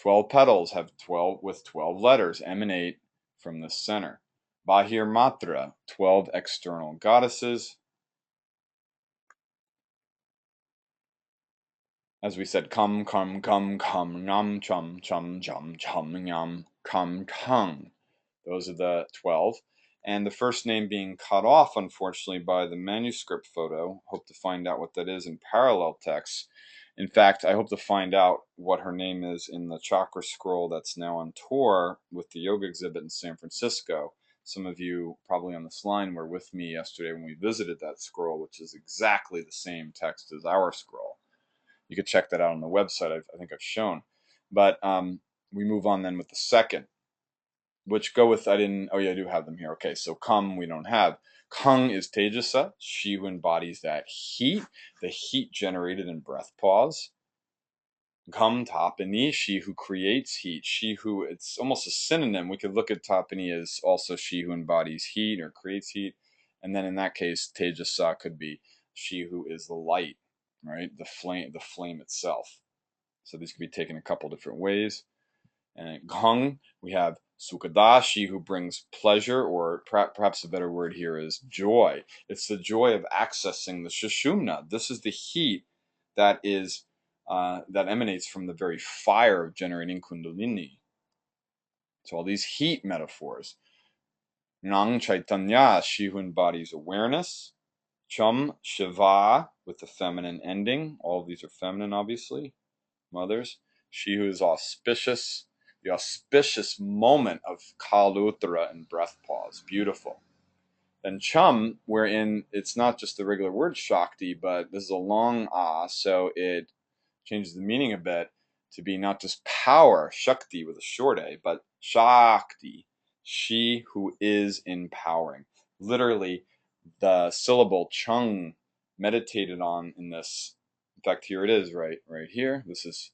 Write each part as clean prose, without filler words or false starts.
12 petals have 12 with 12 letters emanate from the center. Bahir Matra, 12 external goddesses. As we said, kam, kam, kam, kam, nam, chum, chum, chum, chum, yum, kam, kung. Those are the 12. And the first name being cut off, unfortunately, by the manuscript photo. Hope to find out what that is in parallel text. In fact, I hope to find out what her name is in the chakra scroll that's now on tour with the yoga exhibit in San Francisco. Some of you probably on this line were with me yesterday when we visited that scroll, which is exactly the same text as our scroll. You could check that out on the website. I think I've shown. But we move on then with the second, which go with, I didn't, oh yeah, I do have them here. Okay, so Kam we don't have. Kung is Tejasa, she who embodies that heat, the heat generated in breath pause. Kam Tapani, she who creates heat, she who, it's almost a synonym. We could look at Tapani as also she who embodies heat or creates heat. And then in that case, Tejasa could be she who is the light, right? The flame itself. So these could be taken a couple different ways. And Gong, we have Sukada, she who brings pleasure, or perhaps a better word here is joy. It's the joy of accessing the Sushumna. This is the heat that is that emanates from the very fire of generating Kundalini. So all these heat metaphors. Nang Chaitanya, she who embodies awareness. Chum Shiva, with the feminine ending. All of these are feminine, obviously. Mothers. She who is auspicious. The auspicious moment of Kaluttara and breath pause. Beautiful. Then Chum, wherein it's not just the regular word Shakti, but this is a long so it changes the meaning a bit to be not just power, Shakti with a short A, but Shakti, she who is empowering. Literally, the syllable Chung meditated on in this. In fact, here it is, right here. This is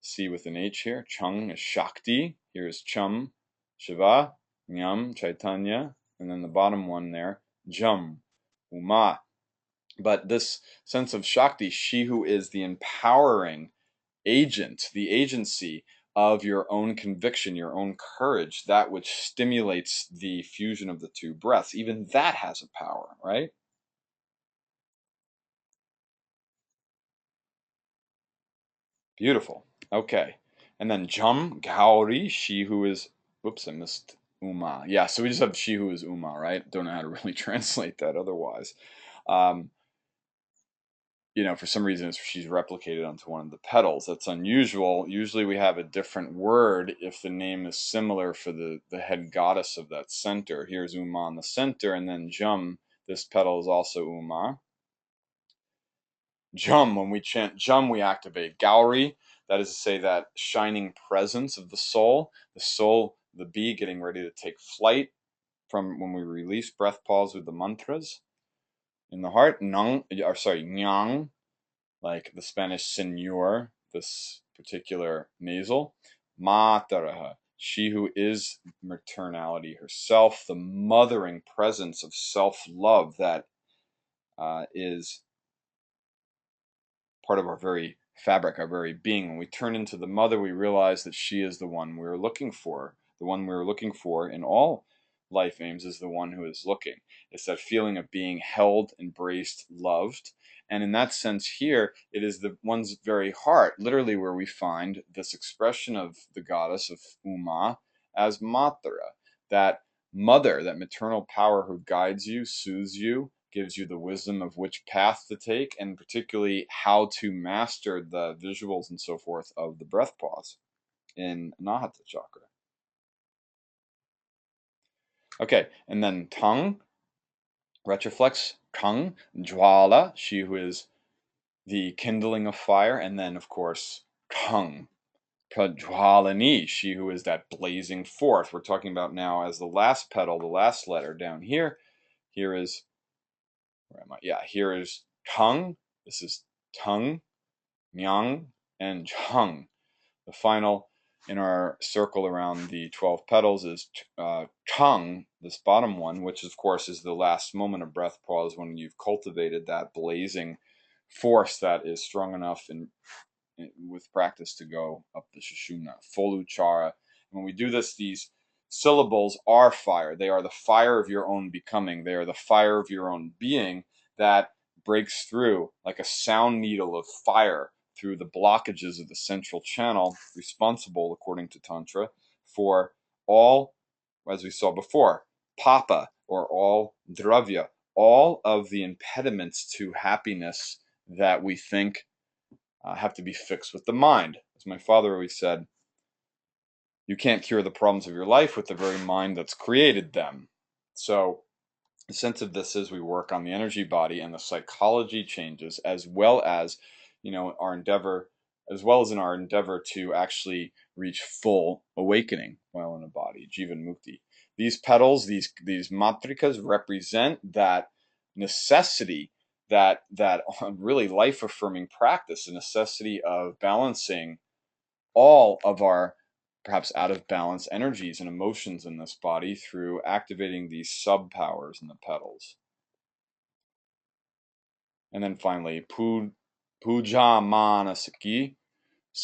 C with an H here. Chung is Shakti. Here is Chum, Shiva, Nyam, Chaitanya, and then the bottom one there, Jum, Uma. But this sense of Shakti, she who is the empowering agent, the agency of your own conviction, your own courage, that which stimulates the fusion of the two breaths, even that has a power, right? Beautiful. Okay. And then Jum, Gauri, she who is, whoops, I missed Uma. Yeah, so we just have she who is Uma, right? Don't know how to really translate that otherwise. Um, for some reason, she's replicated onto one of the petals. That's unusual. Usually we have a different word if the name is similar for the head goddess of that center. Here's Uma in the center, and then Jum, this petal is also Uma. Jum, when we chant Jum, we activate Gauri. That is to say, that shining presence of the soul, the bee getting ready to take flight from when we release breath pause with the mantras in the heart. Nyang, like the Spanish señor, this particular nasal. Mataraha, she who is maternality herself, the mothering presence of self-love that is part of our very fabric, our very being. When we turn into the mother, we realize that she is the one we're looking for. The one we're looking for in all life aims is the one who is looking. It's that feeling of being held, embraced, loved. And in that sense here, it is the one's very heart, literally where we find this expression of the goddess of Uma as Matara, that mother, that maternal power who guides you, soothes you, gives you the wisdom of which path to take, and particularly how to master the visuals and so forth of the breath pause in Anāhata chakra. Okay, and then tongue, retroflex, tongue, jwala, she who is the kindling of fire, and then of course tongue, prajwalani, she who is that blazing forth. We're talking about now as the last petal, the last letter down here. Here is, where am I? Yeah, here is tongue. This is tongue, Nyang, and Chang. The final in our circle around the 12 petals is Chang, this bottom one, which of course is the last moment of breath pause when you've cultivated that blazing force that is strong enough and with practice to go up the Sushumna. Foluchara. When we do this, these syllables are fire. They are the fire of your own becoming. They are the fire of your own being that breaks through like a sound needle of fire through the blockages of the central channel, responsible, according to Tantra, for all, as we saw before, papa, or all dravya, all of the impediments to happiness that we think have to be fixed with the mind. As my father always said, you can't cure the problems of your life with the very mind that's created them. So the sense of this is we work on the energy body and the psychology changes, as well as, our endeavor, as well as in our endeavor to actually reach full awakening while in a body, Jivan Mukti. These petals, these matrikas represent that necessity, that really life affirming practice, the necessity of balancing all of our perhaps out of balance energies and emotions in this body through activating these sub powers in the petals. And then finally, puja manasaki,